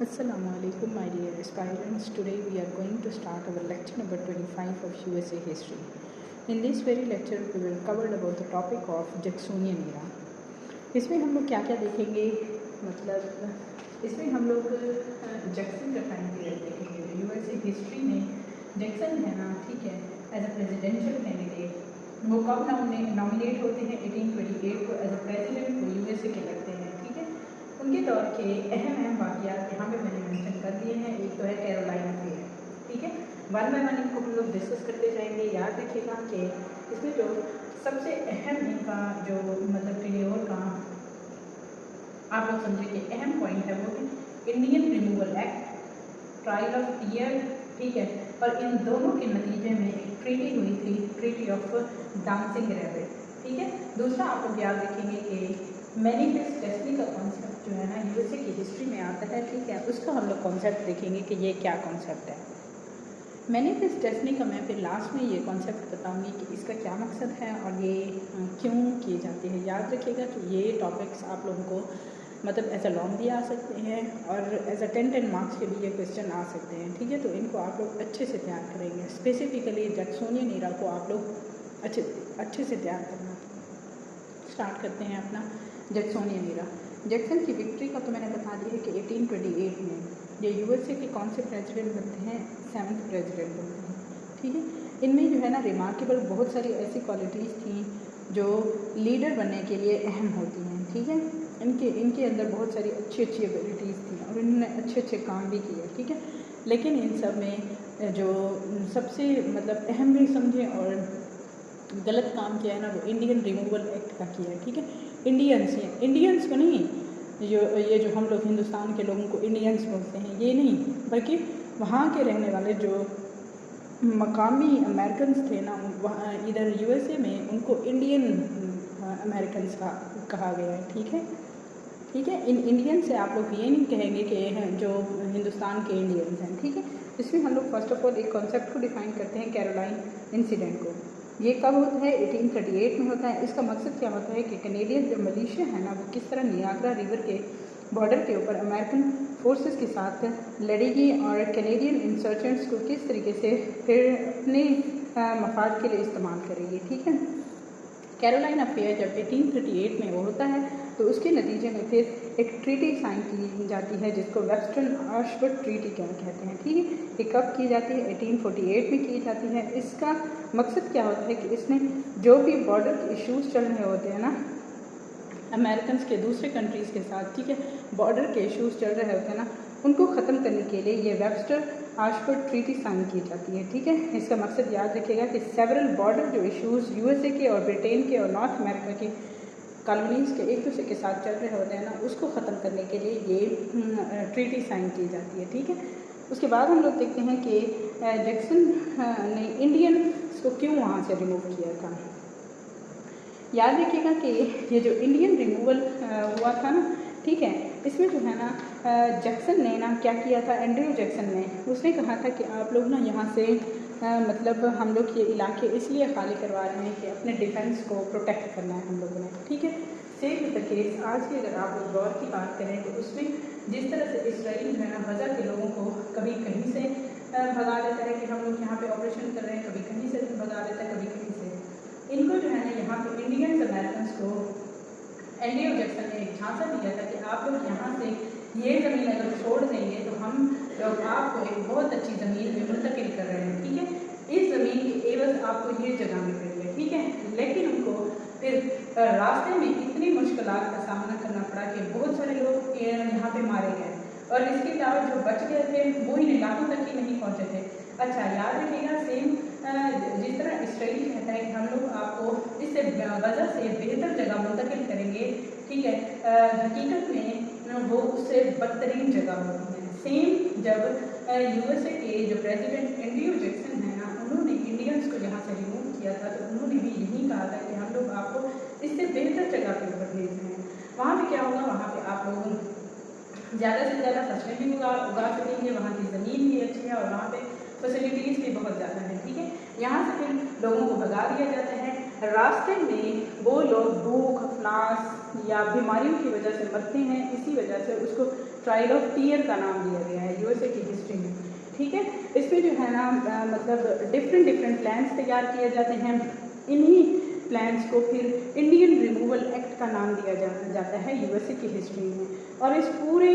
Assalamu alaikum, my dear aspirants. Today we are going to start our lecture number 25 of USA history. In this very lecture, we will cover about the topic of Jacksonian era. इसमें हम लोग क्या क्या देखेंगे, मतलब इसमें हम लोग जैक्सन का टाइम पीरियड देखेंगे. यूएसए हिस्ट्री में जैक्सन है ना, ठीक है, एज अ प्रेसिडेंशियल कैंडिडेट. वो कब नॉमिनेट होते हैं? 1828 को एज अ प्रेसिडेंट को यूएसए के लगते हैं, ठीक है. उनके दौर के अहम वाक़यात यहाँ पे मैंने मेंशन कर दिए हैं. एक तो है कैरोलाइन अफेयर, ठीक है. वन बाय वन इनको हम लोग डिस्कस करते जाएंगे. याद रखिएगा कि इसमें जो सबसे अहम इनका जो मतलब टेन्योर का आप लोग समझे कि अहम पॉइंट है वो है Indian removal act, trial of tear, ठीक है. और इन दोनों के नतीजे में एक ट्रीटी हुई थी, ट्रीटी ऑफ डांसिंग रैबिट, ठीक है. दूसरा आप लोग याद रखेंगे कि मैनिफेस्ट डेस्टिनी का कॉन्सेप्ट जो है ना यूएसए की हिस्ट्री में आता है, ठीक है. उसका हम लोग कॉन्सेप्ट देखेंगे कि ये क्या कॉन्सेप्ट है. मैनिफेस्ट डेस्टिनी का मैं फिर लास्ट में ये कॉन्सेप्ट बताऊंगी कि इसका क्या मकसद है और ये क्यों किए जाते हैं. याद रखिएगा कि ये टॉपिक्स आप लोगों को मतलब एज अ लॉन्ग भी आ सकते हैं और एज अ 10 मार्क्स के भी ये क्वेश्चन आ सकते हैं, ठीक है. तो इनको आप लोग अच्छे से तैयार करेंगे. स्पेसिफिकली जैक्सोनियन एरा को आप लोग अच्छे से तैयार करना. स्टार्ट करते हैं अपना जैक्सोनियन एरा. जैक्सन की विक्ट्री का तो मैंने बता दिया है कि 1828 में ये यूएसए के कौन से प्रेसिडेंट बनते हैं? 7th प्रेसिडेंट बनते हैं, ठीक है. इनमें जो है ना रिमार्केबल बहुत सारी ऐसी क्वालिटीज़ थी जो लीडर बनने के लिए अहम होती हैं, ठीक है. इनके अंदर बहुत सारी अच्छी एबिलिटीज़ थी और इन्होंने अच्छे काम भी किए, ठीक है. लेकिन इन सब में जो सबसे मतलब अहम भी समझे और गलत काम किया है ना, वो इंडियन रिमूवल एक्ट का किया है, ठीक है. इंडियंस को नहीं, ये जो हम लोग हिंदुस्तान के लोगों को इंडियंस बोलते हैं, ये नहीं, बल्कि वहाँ के रहने वाले जो मकामी अमेरिकन्स थे ना, वहाँ इधर यूएसए में उनको इंडियन अमेरिकन्स का कहा गया है, ठीक है. ठीक है, इन इंडियन से आप लोग ये नहीं कहेंगे कि जो हिंदुस्तान के इंडियंस हैं, ठीक है. इसमें हम लोग फर्स्ट ऑफ ऑल एक कॉन्सेप्ट को डिफाइन करते हैं, कैरोलाइन इंसिडेंट को. ये कब होता है? 1838 में होता है. इसका मकसद क्या होता है कि कैनेडियन जो मलेशिया है ना, वो किस तरह नियाग्रा रिवर के बॉर्डर के ऊपर अमेरिकन फोर्सेस के साथ लड़ेगी और कैनेडियन इंसर्जेंट्स को किस तरीके से फिर अपने मफाद के लिए इस्तेमाल करेगी, ठीक है. कैरोलाइन अफेयर जब 1838 में वो होता है तो उसके नतीजे में फिर एक ट्रीटी साइन की जाती है जिसको वेस्टर्न आशफोर्ड ट्रीटी क्या कहते हैं, ठीक है. ये कब की जाती है? 1848 में की जाती है. इसका मकसद क्या होता है कि इसने जो भी बॉर्डर के इश्यूज़ चल रहे होते हैं ना अमेरिकन के दूसरे कंट्रीज़ के साथ, ठीक है, बॉर्डर के इश्यूज़ चल रहे होते हैं ना, उनको ख़त्म करने के लिए ये वेस्टर आशफोर्ड ट्रीटी साइन की जाती है, ठीक है. इसका मकसद याद रखिएगा कि सेवरल बॉर्डर जो इश्यूज़ यूएसए के और ब्रिटेन के और नॉर्थ अमेरिका के कॉलोनीज़ के एक दूसरे के साथ चल रहे होते हैं ना, उसको ख़त्म करने के लिए ये ट्रीटी साइन की जाती है, ठीक है. उसके बाद हम लोग देखते हैं कि जैक्सन ने इंडियंस को क्यों वहाँ से रिमूव किया था. याद रखिएगा कि ये जो इंडियन रिमूवल हुआ था ना, ठीक है, इसमें जो है ना जैक्सन ने ना क्या किया था, एंड्रयू जैक्सन ने उसने कहा था कि आप लोग ना यहाँ से मतलब हम लोग ये इलाके इसलिए खाली करवा रहे हैं कि अपने डिफेंस को प्रोटेक्ट करना है हम लोगों ने, ठीक है. सेम द केस आज की अगर आप लोग दौर की बात करें तो उसमें जिस तरह से इसराइल जो है ना गजा के लोगों को कभी कहीं से भगा देता है कि हम लोग यहाँ पे ऑपरेशन कर रहे हैं, कभी कहीं से भगा देता है, कभी कहीं से. इनको जो है ना यहाँ पे इंडियन अमेरिकन को एंड्रयू जैक्सन ने एक झांसा दिया था कि आप लोग यहाँ से ये ज़मीन अगर छोड़ देंगे तो हम लोग आपको एक बहुत अच्छी ज़मीन में मुंतकिल कर रहे हैं, ठीक है. इस ज़मीन के एवज आपको ये जगह मिल रही है, ठीक है. लेकिन उनको फिर रास्ते में इतनी मुश्किलात का सामना करना पड़ा कि बहुत सारे लोग यहाँ पे मारे गए और इसके अलावा जो बच गए थे वो इन इलाकों तक ही नहीं पहुँचे थे. अच्छा, याद रखिएगा सेम जिस तरह इसराइल कहता है कि हम लोग आपको इससे गजा से बेहतर जगह मुंतकिल करेंगे, ठीक है, हकीकत में वो उससे बदतरीन जगह होती है. सेम जब यूएसए के जो प्रेसिडेंट एंड्रयू जैक्सन है ना, उन्होंने इंडियंस को यहाँ से रिमूव किया था तो उन्होंने भी यही कहा था कि हम लोग आपको इससे बेहतर जगह के ऊपर भेज रहे हैं. वहाँ पे क्या होगा, वहाँ पे आप लोग ज़्यादा से ज़्यादा फसलें भी उगा सकेंगे, वहाँ की ज़मीन भी अच्छी है और वहाँ पे फैसिलिटीज़ भी बहुत ज़्यादा है, ठीक है. यहाँ से फिर लोगों को भगा दिया जाता है. रास्ते में वो लोग भूख अफलास या बीमारियों की वजह से मरते हैं, इसी वजह से उसको ट्रायल ऑफ टीयर का नाम दिया गया है यूएसए की हिस्ट्री में। ठीक है, इसमें जो है ना मतलब डिफरेंट प्लान्स तैयार किए जाते हैं। इन्हीं प्लान्स को फिर इंडियन रिमूवल एक्ट का नाम दिया जाता है यूएसए की हिस्ट्री में। और इस पूरे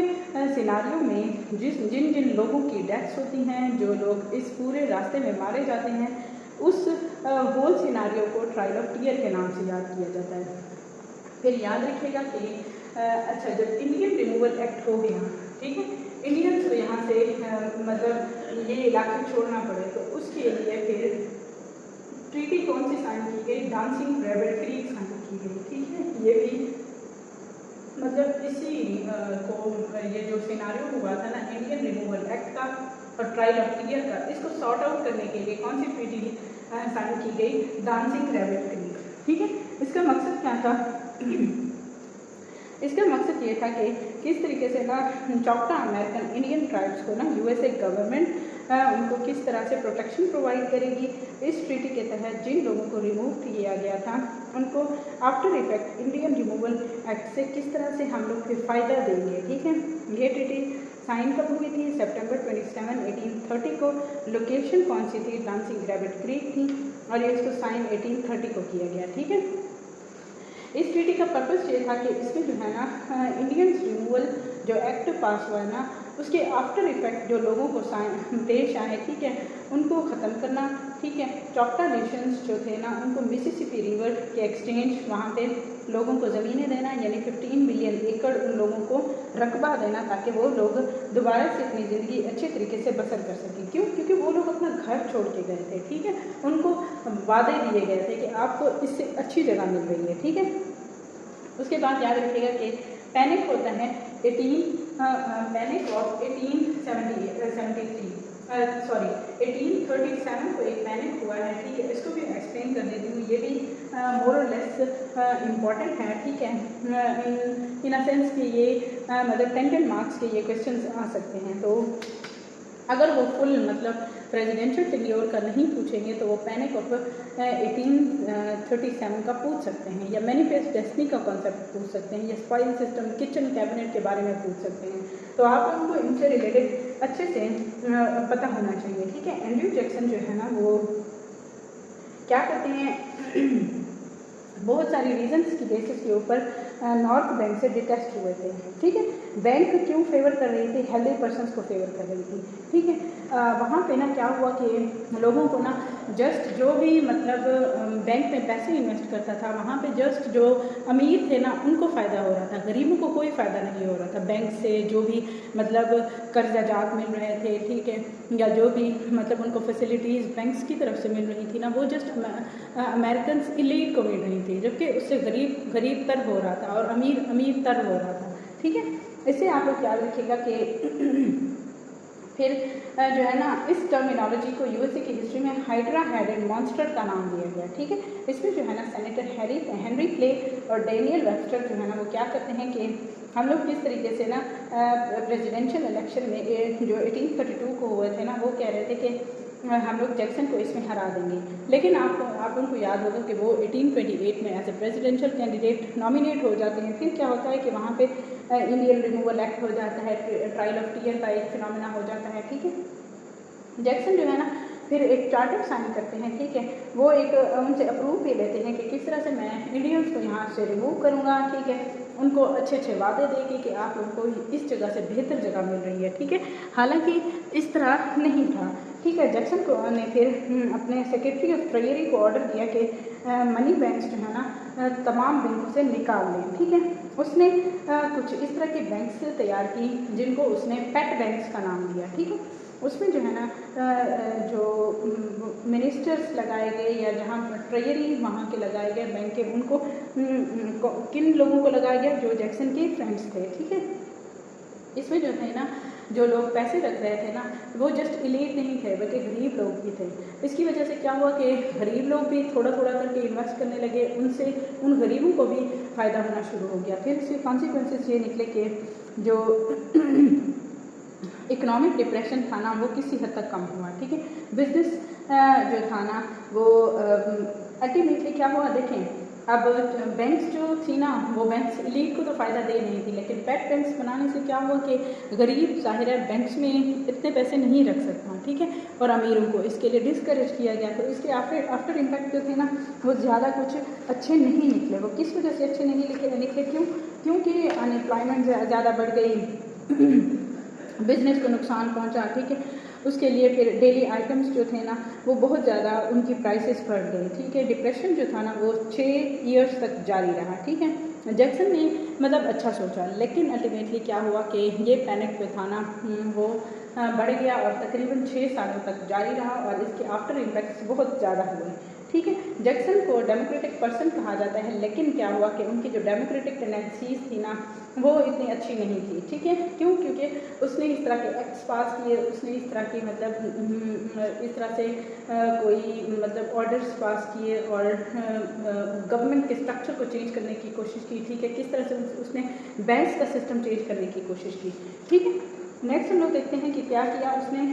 सिनारियो में जिन जिन लोगों की डेथ्स होती हैं, जो लोग इस पूरे रास्ते में मारे जाते हैं, उस होल सिनारियो को ट्रायल ऑफ टीयर के नाम से याद किया जाता है। फिर याद रखिएगा कि अच्छा, जब इंडियन रिमूवल एक्ट हो गया, ठीक है, इंडियंस को यहाँ से मतलब ये इलाके छोड़ना पड़े, तो उसके लिए फिर ट्रीटी कौन सी साइन की गई? डांसिंग रैबिट क्रीक साइन की गई। ठीक है, ये भी मतलब इसी को ये जो सिनारियो हुआ था ना इंडियन रिमूवल एक्ट का और ट्रायल ऑफ टीयर का, इसको सॉर्ट आउट करने के लिए कौन सी ट्रीटी साइन की गई? Dancing rabbit creek. ठीक है, इसका मकसद क्या था? इसका मकसद ये था कि किस तरीके से ना चौकटा अमेरिकन इंडियन ट्राइब्स को ना यूएसए गवर्नमेंट उनको किस तरह से प्रोटेक्शन प्रोवाइड करेगी। इस ट्रीटी के तहत जिन लोगों को रिमूव किया गया था उनको after effect Indian removal act से किस तरह से हम लोग फिर फ़ायदा देंगे। ठीक है, ये ट्रीटी साइन कब हुई थी? सितंबर 27, 1830 को। लोकेशन कौन सी थी? डांसिंग रैबिट क्रीक थी और ये इसको साइन 1830 को किया गया। ठीक है, इस ट्रीटी का पर्पस ये था कि इसमें जो है ना इंडियंस रिमूवल जो एक्ट पास हुआ है ना, उसके आफ्टर इफेक्ट जो लोगों को पेश आए, ठीक है, उनको ख़त्म करना। ठीक है, चौकटा नेशंस जो थे ना, उनको मिसिसिपी रिवर के एक्सचेंज वहाँ पे लोगों को ज़मीनें देना, यानी 15 मिलियन एकड़ उन लोगों को रकबा देना, ताकि वो लोग दोबारा से अपनी ज़िंदगी अच्छे तरीके से बसर कर सकें। क्यों? क्योंकि वो लोग अपना घर छोड़ के गए थे। ठीक है, उनको वादे दिए गए थे कि आपको इससे अच्छी जगह मिल रही है। ठीक है, उसके बाद याद रखिएगा कि पैनिक होता है पैनिक ऑफ 1837 को एक पैनिक हुआ है। ठीक है, इसको भी एक्सप्लेन कर देती हूँ, ये भी मोर और लेस इम्पॉर्टेंट है। ठीक है, इन अ सेंस कि ये मतलब 10 मार्क्स के ये क्वेश्चन आ सकते हैं। तो अगर वो फुल मतलब प्रेसिडेंशियल टेन्योर का नहीं पूछेंगे तो वो पैनिक ऑफ 1837 का पूछ सकते हैं, या मैनिफेस्ट डेस्टिनी का कॉन्सेप्ट पूछ सकते हैं, या स्पाइल सिस्टम, किचन कैबिनेट के बारे में पूछ सकते हैं। तो आप उनको इनसे रिलेटेड अच्छे से पता होना चाहिए। ठीक है, एंड्रयू जैक्सन जो है ना वो क्या करते हैं बहुत सारी रीजंस की बेसिस के ऊपर नॉर्थ बैंक से डिटेस्ट हुए थे। ठीक है, बैंक क्यों फेवर कर रही थी? हेल्दी पर्सन्स को फेवर कर रही थी। ठीक है, वहाँ पे ना क्या हुआ कि लोगों को ना जस्ट जो भी मतलब बैंक में पैसे इन्वेस्ट करता था, वहाँ पे जस्ट जो अमीर थे ना उनको फ़ायदा हो रहा था, गरीबों को कोई फ़ायदा नहीं हो रहा था। बैंक से जो भी मतलब कर्जाजात मिल रहे थे, ठीक है, या जो भी मतलब उनको फैसिलिटीज़ बैंक्स की तरफ से मिल रही थी ना, वो जस्ट अमेरिकन्स इलीट को मिल रही थी, जबकि उससे गरीब तर हो रहा था और अमीर तर हो रहा था। ठीक है, इससे आप लोग याद रखिएगा कि फिर जो है ना इस टर्मिनोलॉजी को यूएसए की हिस्ट्री में हाइड्रा हेडेड मॉन्स्टर का नाम दिया गया। ठीक है, इसमें जो है ना सेनेटर हेनरी क्ले और डेनियल वेबस्टर जो है ना वो क्या करते हैं कि हम लोग किस तरीके से ना प्रेसिडेंशियल इलेक्शन में जो 1832 को हुए थे ना, वो कह रहे थे कि हम लोग जैक्सन को इसमें हरा देंगे। लेकिन आप उनको याद होगा कि वो 1828 में as a presidential candidate nominate हो जाते हैं। फिर क्या होता है कि वहाँ पे इंडियन रिमूवल एक्ट हो जाता है, ट्रायल ऑफ टीयर का एक फिनोमेना हो जाता है। ठीक है, जैक्सन जो है ना फिर एक चार्टर साइन करते हैं। ठीक है, वो एक उनसे अप्रूव भी लेते हैं कि किस तरह से मैं इंडियंस को यहाँ से रिमूव करूँगा। ठीक है, उनको अच्छे अच्छे वादे देगी कि आप लोगों को इस जगह से बेहतर जगह मिल रही है। ठीक है, हालांकि इस तरह नहीं था। ठीक है, जैक्सन को ने फिर अपने सेक्रेटरी ऑफ ट्रेजरी को ऑर्डर दिया कि मनी बैंक्स जो है ना तमाम बैंकों से निकाल लें। ठीक है, उसने कुछ इस तरह के बैंक्स तैयार की जिनको उसने पेट बैंक्स का नाम दिया। ठीक है, उसमें जो है ना जो मिनिस्टर्स लगाए गए या जहाँ ट्रेजरी वहाँ के लगाए गए बैंक के, उनको किन लोगों को लगाया गया? जो जैक्सन के फ्रेंड्स थे। ठीक है, इसमें जो है ना जो लोग पैसे रख रहे थे ना वो जस्ट इलीट नहीं थे बल्कि गरीब लोग भी थे। इसकी वजह से क्या हुआ कि गरीब लोग भी थोड़ा थोड़ा करके इन्वेस्ट करने लगे, उनसे उन गरीबों को भी फ़ायदा होना शुरू हो गया। फिर इसके कॉन्सिक्वेंसेस ये निकले कि जो इकोनॉमिक डिप्रेशन था ना वो किसी हद तक कम हुआ। ठीक है, बिजनेस जो था ना वो अल्टीमेटली क्या हुआ? देखें, अब बैंक्स जो थी ना वो बैंक्स एलीट को तो फ़ायदा दे रही थी, लेकिन पेट बैंक्स बनाने से क्या हुआ कि गरीब ज़ाहिर है बैंक्स में इतने पैसे नहीं रख सकता, ठीक है, और अमीरों को इसके लिए डिस्करेज किया गया। तो इसके आफ्टर इम्पैक्ट जो थे ना वो ज़्यादा कुछ अच्छे नहीं निकले। वो किस वजह से अच्छे नहीं निकले क्योंकि अनएम्प्लॉयमेंट ज़्यादा बढ़ गई, बिजनेस को नुकसान पहुँचा, ठीक है। उसके लिए फिर डेली आइटम्स जो थे ना वो बहुत ज़्यादा उनकी प्राइसेस बढ़ गई, ठीक है। डिप्रेशन जो था ना वो 6 ईयर्स तक जारी रहा, ठीक है। जैक्सन ने मतलब अच्छा सोचा, लेकिन अल्टीमेटली क्या हुआ कि ये पैनिक जो था ना वो बढ़ गया और तकरीबन 6 सालों तक जारी रहा और इसके आफ्टर इम्पैक्ट्स बहुत ज़्यादा हुए, ठीक है। जैक्सन को डेमोक्रेटिक पर्सन कहा जाता है, लेकिन क्या हुआ कि उनकी जो डेमोक्रेटिक टेंडेंसीज थी ना वो इतनी अच्छी नहीं थी, ठीक है। क्योंकि उसने इस तरह के एक्ट्स पास किए, उसने इस तरह की मतलब इस तरह से कोई मतलब ऑर्डर्स पास किए और गवर्नमेंट के स्ट्रक्चर को चेंज करने की कोशिश की, ठीक है। किस तरह से उसने बैंक्स का सिस्टम चेंज करने की कोशिश की, ठीक है। नेक्स्ट हम लोग देखते हैं कि क्या किया उसने।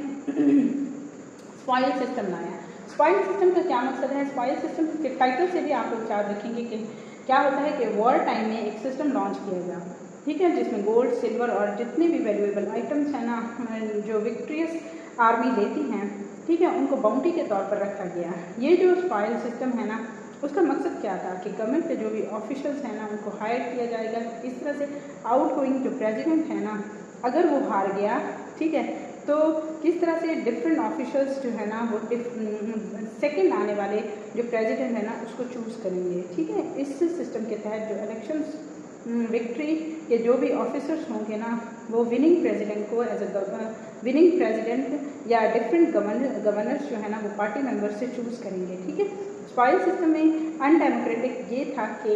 स्पॉइल सिस्टम लाया। स्पॉइल सिस्टम का क्या मकसद है? स्पॉइल सिस्टम के टाइटल से भी आप लोग याद रखेंगे कि क्या होता है कि वॉर टाइम में एक सिस्टम लॉन्च किया गया, ठीक है, जिसमें गोल्ड, सिल्वर और जितने भी वैल्यूएबल आइटम्स हैं ना जो विक्ट्रियस आर्मी लेती हैं, ठीक है, उनको बाउंटी के तौर पर रखा गया। ये जो स्पॉइल सिस्टम है ना उसका मकसद क्या था कि गवर्नमेंट के जो भी ऑफिशियल्स हैं ना उनको हायर किया जाएगा। इस तरह से आउट गोइंग जो प्रेसिडेंट है ना अगर वो हार गया, ठीक है, तो किस तरह से डिफरेंट ऑफिशियल्स जो है ना वो सेकंड आने वाले जो प्रेसिडेंट है ना उसको चूज़ करेंगे, ठीक है। इस सिस्टम के तहत जो इलेक्शंस विक्ट्री के जो भी ऑफिसर्स होंगे ना वो विनिंग प्रेसिडेंट को एज अ विनिंग प्रेसिडेंट या डिफरेंट गवर्नर्स जो है ना वो पार्टी मेंबर से चूज़ करेंगे, ठीक है। स्पॉइल सिस्टम में अनडेमोक्रेटिक ये था कि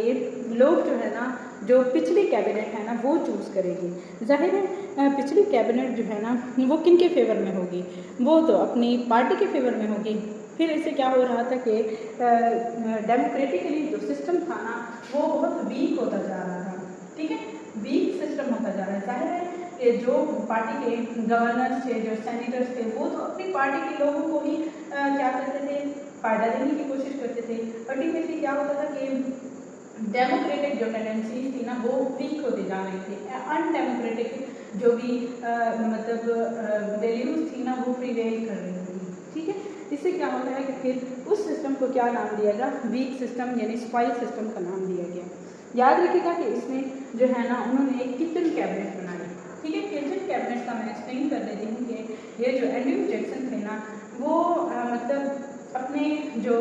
लोग जो है ना जो पिछली कैबिनेट है ना वो चूज़ करेगी। जाहिर है पिछली कैबिनेट जो है ना वो किन के फेवर में होगी? वो तो अपनी पार्टी के फेवर में होगी। फिर इससे क्या हो रहा था कि डेमोक्रेटिकली जो सिस्टम था ना वो बहुत वीक होता जा रहा था, ठीक है, वीक सिस्टम होता जा रहा है। जाहिर है कि जो पार्टी के गवर्नर्स थे, जो सेनेटर्स थे, वो तो अपनी पार्टी के लोगों को ही क्या करते थे, फ़ायदा देने की कोशिश करते थे। अल्टीमेटली क्या होता था कि डेमोक्रेटिक जो टेंडेंसीज थी ना वो वीक होती जा रही थी, अनडेमोक्रेटिक जो भी मतलब वैल्यूज़ थी ना वो प्रिवेल कर रही थी, ठीक है। इससे क्या होता है कि फिर उस सिस्टम को क्या नाम दिया गया? वीक सिस्टम यानी स्पॉइल सिस्टम का नाम दिया गया। याद रखिएगा कि इसमें जो है ना उन्होंने एक किचन कैबिनेट बनाई, ठीक है। किचन कैबिनेट का मैं एक्सप्लेन कर देती हूँ कि ये जो एंड्रयू जैक्सन थे ना वो मतलब अपने जो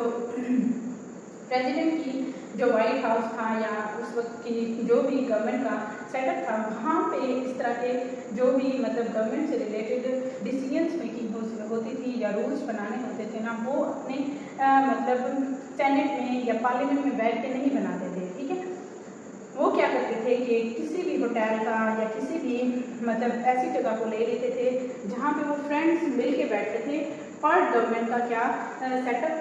प्रेसिडेंट की जो वाइट हाउस था या उस वक्त की जो भी गवर्नमेंट का सेटअप था वहाँ पे इस तरह के जो भी मतलब गवर्नमेंट से रिलेटेड डिसीजंस मेकिंग होती थी या रूल्स बनाने होते थे ना वो अपने मतलब सेनेट में या पार्लियामेंट में बैठ के नहीं बनाते थे, ठीक है। वो क्या करते थे कि किसी भी होटल का या किसी भी मतलब ऐसी जगह को ले लेते थे जहाँ पे वो फ्रेंड्स मिल के बैठते थे और गवर्नमेंट का क्या सेटअप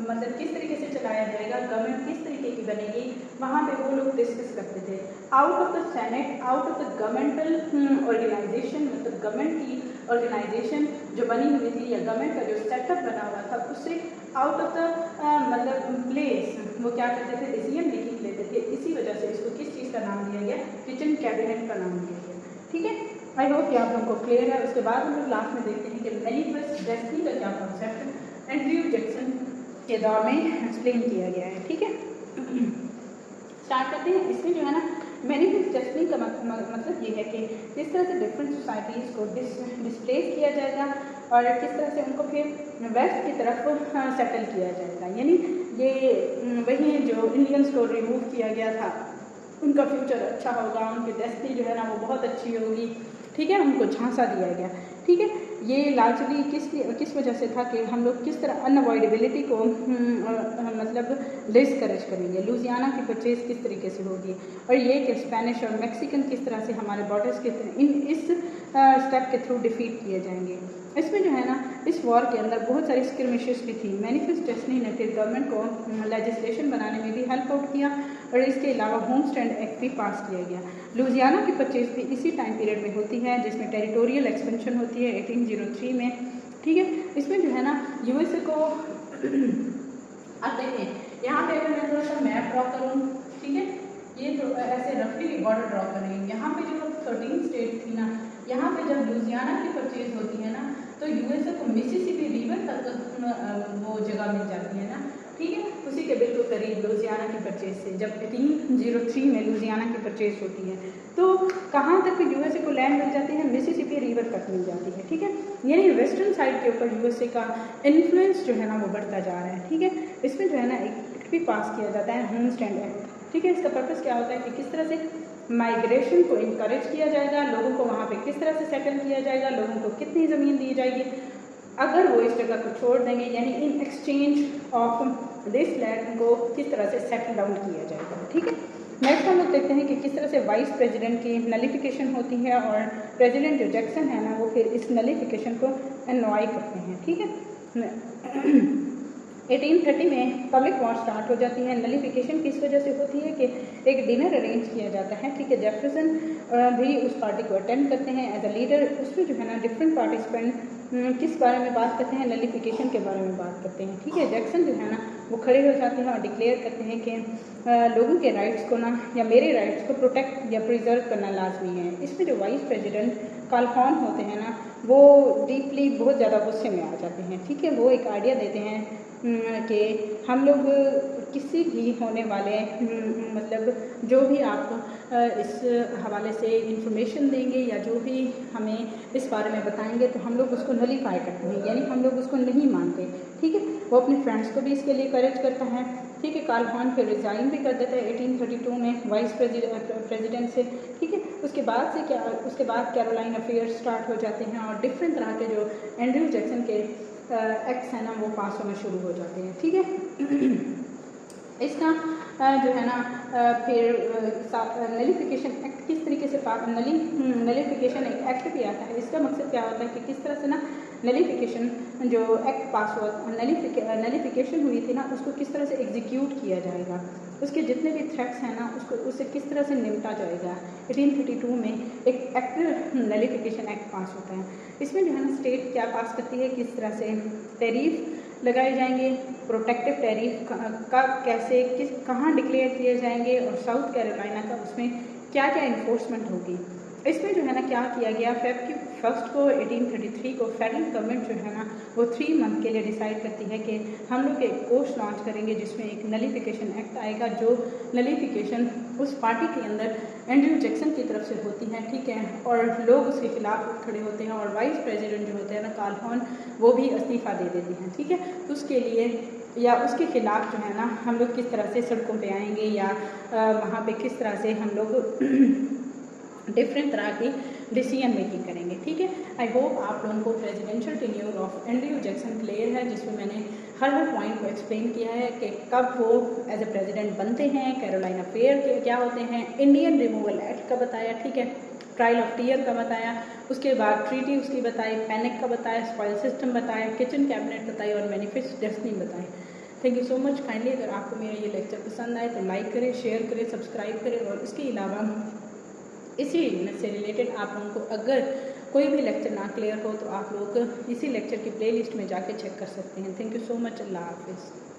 मतलब किस तरीके से चलाया जाएगा, गवर्नमेंट किस तरीके की बनेगी, वहाँ पे वो लोग डिस्कस करते थे। Out of the senate, out of the governmental organisation, मतलब गवर्नमेंट की ऑर्गेनाइजेशन जो बनी हुई थी या गवर्नमेंट का जो सेटअप बना हुआ था उससे आउट ऑफ द मतलब प्लेस वो क्या करते थे, डिसीजन मेकिंग लेते थे। इसी वजह से इसको किस चीज़ का नाम दिया गया? किचन कैबिनेट का नाम दिया गया, ठीक है। आई होप कि आप लोगों को क्लियर है। उसके बाद हम लोग लास्ट में देखते हैं कि मैनिफेस्ट डेस्टिनी का क्या कॉन्सेप्ट एंड्रयू जैक्सन के दौर में एक्सप्लेन किया गया है, ठीक है। स्टार्ट करते हैं। इसमें जो है ना मैनिफेस्ट डेस्टिनी का मतलब ये है कि किस तरह से डिफरेंट सोसाइटीज़ को डिस्प्लेस किया जाएगा और किस तरह से उनको फिर वेस्ट की तरफ सेटल किया जाएगा। यानी ये वही है जो इंडियंस को रिमूव किया गया था, उनका फ्यूचर अच्छा होगा, उनकी डेस्टिनी जो है ना वो बहुत अच्छी होगी, ठीक है, उनको झांसा दिया गया, ठीक है। ये लार्जली किस वजह से था कि हम लोग किस तरह अनअवॉइडेबिलिटी को मतलब डिस्करेज करेंगे, लुजियाना की परचेज किस तरीके से होगी और ये कि स्पेनिश और मैक्सिकन किस तरह से हमारे बॉर्डर्स के इस स्टेप के थ्रू डिफीट किए जाएंगे। इसमें जो है ना इस वॉर के अंदर बहुत सारी स्क्रिमिशेस भी थी। मैनिफेस्ट डेस्टिनी ने फिर गवर्नमेंट को लेजिस्लेशन बनाने में भी हेल्प आउट किया और इसके अलावा होम स्टैंड एक्ट भी पास किया गया। लुजियाना की परचेज भी इसी टाइम पीरियड में होती है जिसमें टेरिटोरियल एक्सपेंशन होती है 1803 में, ठीक है। इसमें जो है ना यूएसए को आप देखें यहाँ पे अगर मैं थोड़ा सा मैप ड्रॉ करूँ, ठीक है, ये तो ऐसे रफली बॉर्डर ड्रॉ करेंगे। यहाँ पे जो 13 स्टेट थी ना, यहाँ पे जब लुजियाना की परचेज होती है ना, तो यूएसए को मिसिसिपी रिवर तक वो जगह मिल जाती है ना, ठीक है, उसी के बिल्कुल करीब लुजियाना की परचेज से जब 1803 में लुजियाना की परचेज होती है, तो कहाँ तक यूएसए को लैंड मिल जाती है, मिसिसिपी रिवर तक मिल जाती है, ठीक है। यानी वेस्टर्न साइड के ऊपर यूएसए का इन्फ्लुएंस जो है ना वो बढ़ता जा रहा है, ठीक है। इसमें जो है ना एक एक्ट भी पास किया जाता है, होमस्टैंड एक्ट, ठीक है। इसका पर्पस क्या होता है कि किस तरह से माइग्रेशन को इनकरेज किया जाएगा, लोगों को वहाँ पे किस तरह से सेटल किया जाएगा, लोगों को कितनी ज़मीन दी जाएगी अगर वो इस जगह को छोड़ देंगे, यानी in exchange of this land को किस तरह से सेटल डाउन किया जाएगा, ठीक है। नेक्स्ट हम लोग देखते हैं कि किस तरह से वाइस प्रेसिडेंट की नलिफिकेशन होती है और प्रेसिडेंट जो जैक्सन है ना वो फिर इस नलिफिकेशन को एनवाई करते हैं, ठीक है। 1830 में पब्लिक वॉर स्टार्ट हो जाती है। नलिफिकेशन किस वजह से होती है कि एक डिनर अरेंज किया जाता है, ठीक है। जेफरसन भी उस पार्टी को अटेंड करते हैं एज अ लीडर। उसमें जो है ना डिफरेंट पार्टिसिपेंट किस बारे में बात करते हैं, नलिफिकेशन के बारे में बात करते हैं, ठीक है। जैक्सन जो है ना वो खड़े हो जाते हैं और डिक्लेयर करते हैं कि लोगों के राइट्स को ना या मेरे राइट्स को प्रोटेक्ट या प्रिजर्व करना लाजमी है। इसमें जो वाइस प्रेसिडेंट कालहॉन होते हैं ना वो डीपली बहुत ज़्यादा गुस्से में आ जाते हैं, ठीक है। वो एक आइडिया देते हैं कि हम लोग किसी भी होने वाले मतलब जो भी आप इस हवाले से इंफॉर्मेशन देंगे या जो भी हमें इस बारे में बताएंगे तो हम लोग उसको नलीफाई करते हैं, यानी हम लोग उसको नहीं मानते, ठीक है। वो अपने फ्रेंड्स को भी इसके लिए करेज करता है, ठीक है। कालहॉन फिर रिज़ाइन भी कर देता है 1832 में वाइस प्रेसिडेंट से, ठीक है। उसके बाद कैरोलाइन अफेयर्स स्टार्ट हो जाते हैं और डिफरेंट तरह के जो एंड्रयू जैक्सन के एक्ट्स हैं ना वो पास होना शुरू हो जाते हैं, ठीक है। इसका जो है ना फिर नलिफिकेशन एक्ट किस तरीके से नलिफिकेशन एक एक्ट भी आता है। इसका मकसद क्या होता है कि किस तरह से ना नलिफिकेशन जो एक्ट पास हुआ नलिफिकेशन हुई थी ना उसको किस तरह से एग्जीक्यूट किया जाएगा, उसके जितने भी थ्रेट्स हैं ना उससे किस तरह से निपटा जाएगा। 1832 में एक एक्ट नलिफिकेशन एक्ट पास होता है। इसमें जो है ना स्टेट क्या पास करती है, किस तरह से टैरिफ लगाए जाएंगे, प्रोटेक्टिव टैरिफ का कैसे कहाँ डिक्लेयर किए जाएंगे और साउथ कैरोलिना का उसमें क्या क्या इन्फोर्समेंट होगी। इसमें जो है ना क्या किया गया, Feb 1 को 1833 को फेडरल गवर्नमेंट जो है ना वो 3 मंथ के लिए डिसाइड करती है कि हम लोग एक कोर्स लॉन्च करेंगे जिसमें एक नलिफिकेशन एक्ट आएगा, जो नलिफिकेशन उस पार्टी के अंदर एंड्रयू जैक्सन की तरफ से होती है, ठीक है। और लोग उसके खिलाफ खड़े होते हैं और वाइस प्रेसिडेंट जो होते हैं ना कालहॉन वो भी इस्तीफ़ा दे देते हैं, ठीक है। उसके लिए या उसके खिलाफ जो है ना हम लोग किस तरह से सड़कों पे आएंगे या वहाँ पे किस तरह से हम लोग डिफरेंट तरह की डिसीजन मेकिंग करेंगे, ठीक है। आई होप आप लोगों को presidential tenure of Andrew Jackson clear है, जिसमें मैंने हर पॉइंट को एक्सप्लेन किया है कि कब वो एज ए प्रेसिडेंट बनते हैं, कैरोलाइन अफेयर के क्या होते हैं, इंडियन रिमूवल एक्ट का बताया, ठीक है, ट्रायल ऑफ टीयर का बताया, उसके बाद ट्रीटी उसकी बताई, पैनिक का बताया, स्पॉइल सिस्टम बताया, किचन कैबिनेट बताई और मैनिफेस्ट डेस्टिनी बताई। Thank you so much. Kindly अगर आपको मेरा ये लेक्चर पसंद आए तो लाइक करें, शेयर करें, सब्सक्राइब करें और इसके अलावा इसी से रिलेटेड आप लोगों को अगर कोई भी लेक्चर ना क्लियर हो तो आप लोग इसी लेक्चर की प्लेलिस्ट में जाके चेक कर सकते हैं। Thank you so much. अल्लाह हाफिज़।